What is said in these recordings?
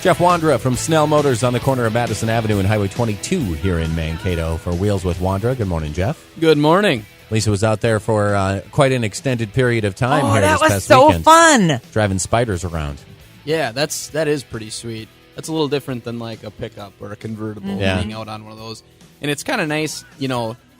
Jeff Wondra from Snell Motors on the corner of Madison Avenue and Highway 22 here in Mankato for Wheels with Wondra. Good morning, Jeff. Good morning. Lisa was out there for quite an extended period of time here that this was past so weekend, fun. driving spiders around. Yeah, that is pretty sweet. That's a little different than like a pickup or a convertible being out on one of those. And it's kind of nice,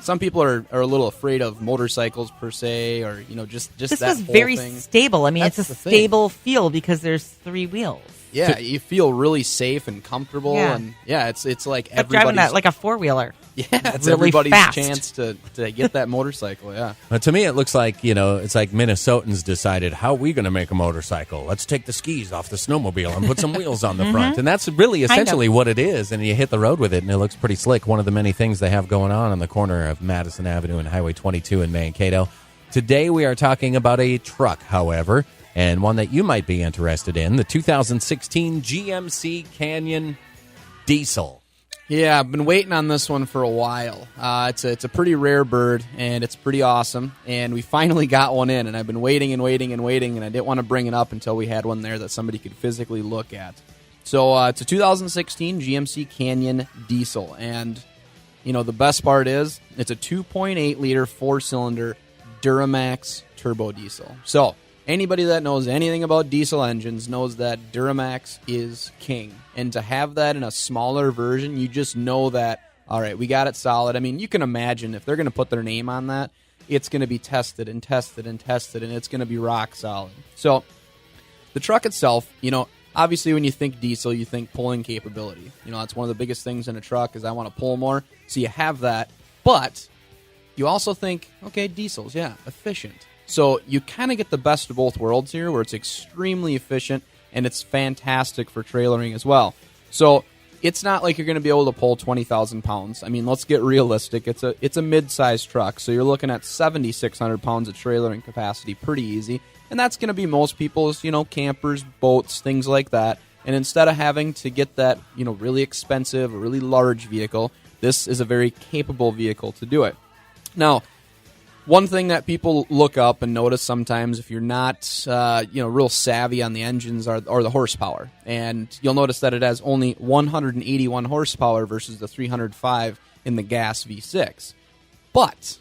some people are a little afraid of motorcycles per se, or just This that was whole very thing. stable. I mean, That's it's a the thing. stable feel because there's 3 wheels. Yeah, you feel really safe and comfortable, Yeah. and it's like It's like driving everybody's that like a 4-wheeler. it's really everybody's fast. chance to get that motorcycle. Yeah, To me, it looks like, it's like Minnesotans decided, how are we going to make a motorcycle? Let's take the skis off the snowmobile and put some wheels on the front. And that's really essentially what it is. And you hit the road with it, and it looks pretty slick. One of the many things they have going on the corner of Madison Avenue and Highway 22 in Mankato. Today, we are talking about a truck, however, and one that you might be interested in, the 2016 GMC Canyon Diesel. yeah. I've been waiting on this one for a while. It's a pretty rare bird, and it's pretty awesome. And we finally got one in, and I've been waiting and waiting and waiting, and I didn't want to bring it up until we had one there that somebody could physically look at. So it's a 2016 GMC Canyon Diesel, and the best part is it's a 2.8 liter 4-cylinder Duramax turbo diesel. So anybody that knows anything about diesel engines knows that Duramax is king. And to have that in a smaller version, you just know that, all right, we got it solid. I mean, you can imagine if they're going to put their name on that, it's going to be tested and tested and tested, and it's going to be rock solid. So the truck itself, obviously when you think diesel, you think pulling capability. That's one of the biggest things in a truck is I want to pull more. So you have that. But you also think, okay, diesels, yeah, efficient. So you kind of get the best of both worlds here, where it's extremely efficient and it's fantastic for trailering as well. So it's not like you're going to be able to pull 20,000 pounds. I mean, let's get realistic. It's a mid-sized truck, so you're looking at 7,600 pounds of trailering capacity, pretty easy. And that's going to be most people's, campers, boats, things like that. And instead of having to get that, really expensive, or really large vehicle, this is a very capable vehicle to do it. Now, one thing that people look up and notice sometimes if you're not, real savvy on the engines are the horsepower. And you'll notice that it has only 181 horsepower versus the 305 in the gas V6. But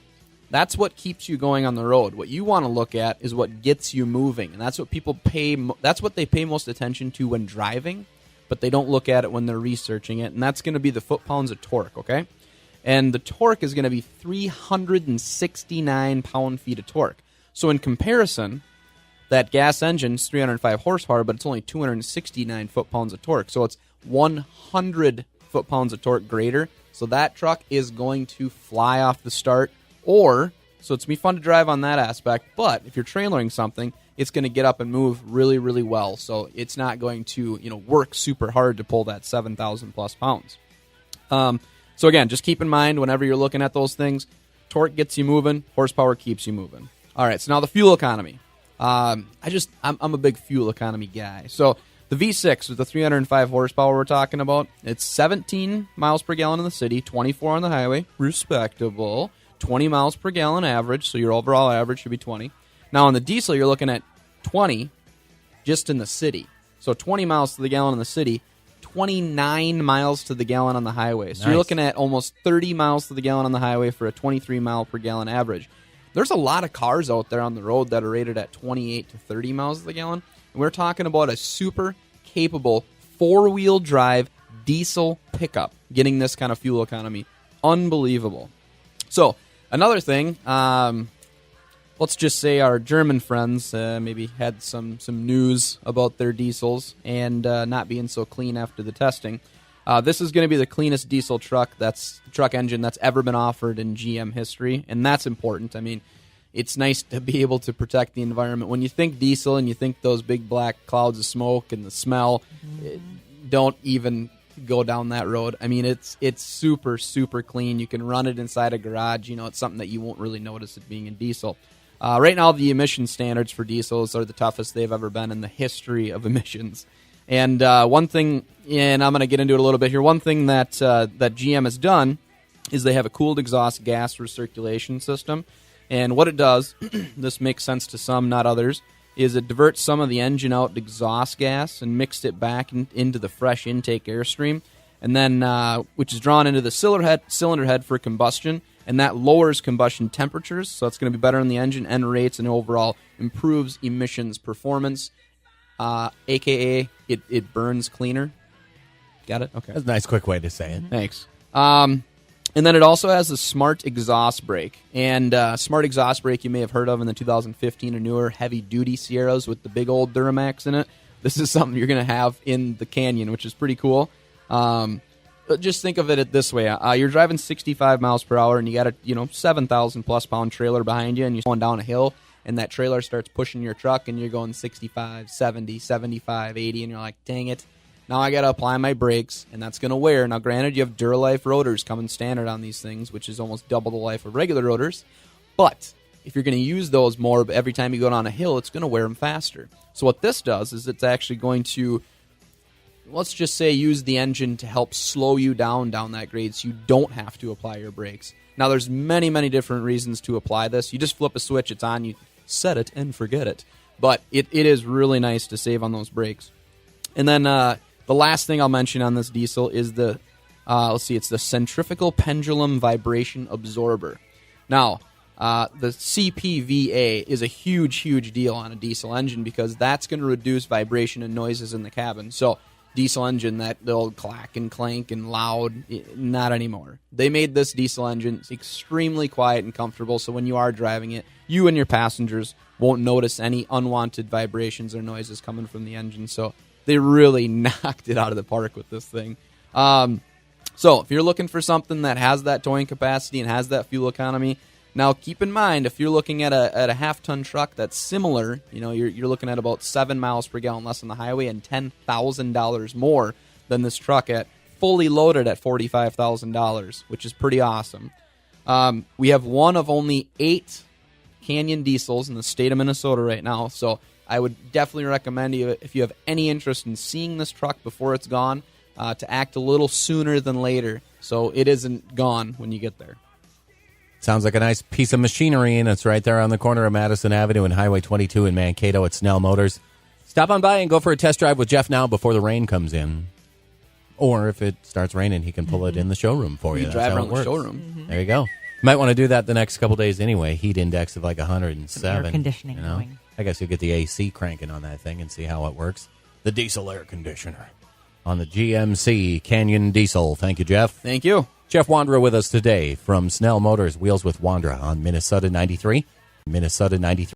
that's what keeps you going on the road. What you want to look at is what gets you moving, and that's what people pay. That's what they pay most attention to when driving, but they don't look at it when they're researching it. And that's going to be the foot-pounds of torque. Okay. And the torque is going to be 369 pound-feet of torque. So in comparison, that gas engine's 305 horsepower, but it's only 269 foot-pounds of torque. So it's 100 foot-pounds of torque greater. So that truck is going to fly off the start. So it's going to be fun to drive on that aspect. But if you're trailering something, it's going to get up and move really, really well. So it's not going to work super hard to pull that 7,000-plus pounds. So again, just keep in mind whenever you're looking at those things, torque gets you moving, horsepower keeps you moving. All right, so now the fuel economy. I'm a big fuel economy guy. So the V6 with the 305 horsepower we're talking about, it's 17 miles per gallon in the city, 24 on the highway, respectable. 20 miles per gallon average, so your overall average should be 20. Now on the diesel, you're looking at 20 just in the city. So 20 miles to the gallon in the city, 29 miles to the gallon on the highway. So you're looking at almost 30 miles to the gallon on the highway for a 23 mile per gallon average. There's a lot of cars out there on the road that are rated at 28 to 30 miles to the gallon. And we're talking about a super capable 4-wheel drive diesel pickup getting this kind of fuel economy. Unbelievable. So another thing, let's just say our German friends maybe had some news about their diesels and not being so clean after the testing. This is going to be the cleanest diesel truck engine that's ever been offered in GM history, and that's important. I mean, it's nice to be able to protect the environment. When you think diesel and you think those big black clouds of smoke and the smell, don't even go down that road. I mean, it's super, super clean. You can run it inside a garage. It's something that you won't really notice it being in diesel. Right now, the emission standards for diesels are the toughest they've ever been in the history of emissions. And one thing, and I'm going to get into it a little bit here, one thing that GM has done is they have a cooled exhaust gas recirculation system. And what it does, this makes sense to some, not others, is it diverts some of the engine-out exhaust gas and mixed it back into the fresh intake airstream, and then which is drawn into the cylinder head for combustion, and that lowers combustion temperatures, so it's going to be better on the engine and rates, and overall improves emissions performance, a.k.a. it burns cleaner. Got it? Okay. That's a nice, quick way to say it. Thanks. And then it also has a smart exhaust brake. And smart exhaust brake you may have heard of in the 2015 or newer heavy-duty Sierras with the big old Duramax in it. This is something you're going to have in the Canyon, which is pretty cool. But just think of it this way. You're driving 65 miles per hour, and you got a 7,000-plus pound trailer behind you, and you're going down a hill, and that trailer starts pushing your truck, and you're going 65, 70, 75, 80, and you're like, dang it. Now I got to apply my brakes, and that's going to wear. Now, granted, you have Duralife rotors coming standard on these things, which is almost double the life of regular rotors. But if you're going to use those more every time you go down a hill, it's going to wear them faster. So what this does is it's actually going to, let's just say, use the engine to help slow you down that grade so you don't have to apply your brakes. Now, there's many, many different reasons to apply this. You just flip a switch, it's on, you set it and forget it. But it is really nice to save on those brakes. And then the last thing I'll mention on this diesel is the, it's the centrifugal pendulum vibration absorber. Now, the CPVA is a huge, huge deal on a diesel engine because that's going to reduce vibration and noises in the cabin. So, diesel engine, that they'll clack and clank and loud, not anymore. They made this diesel engine extremely quiet and comfortable, so when you are driving it, you and your passengers won't notice any unwanted vibrations or noises coming from the engine. So, they really knocked it out of the park with this thing. So if you're looking for something that has that towing capacity and has that fuel economy, now keep in mind, if you're looking at a half-ton truck that's similar, you're looking at about 7 miles per gallon less on the highway and $10,000 more than this truck at fully loaded at $45,000, which is pretty awesome. We have one of only 8 Canyon Diesels in the state of Minnesota right now, so I would definitely recommend you, if you have any interest in seeing this truck before it's gone, to act a little sooner than later so it isn't gone when you get there. Sounds like a nice piece of machinery, and it's right there on the corner of Madison Avenue and Highway 22 in Mankato at Snell Motors. Stop on by and go for a test drive with Jeff now before the rain comes in. Or if it starts raining, he can pull it in the showroom for you. You drive around the showroom. There you go. Might want to do that the next couple days anyway. Heat index of like 107. Air conditioning going. I guess you'll get the AC cranking on that thing and see how it works. The diesel air conditioner on the GMC Canyon Diesel. Thank you, Jeff. Thank you. Jeff Wondra with us today from Snell Motors, Wheels with Wondra on Minnesota 93. Minnesota 93.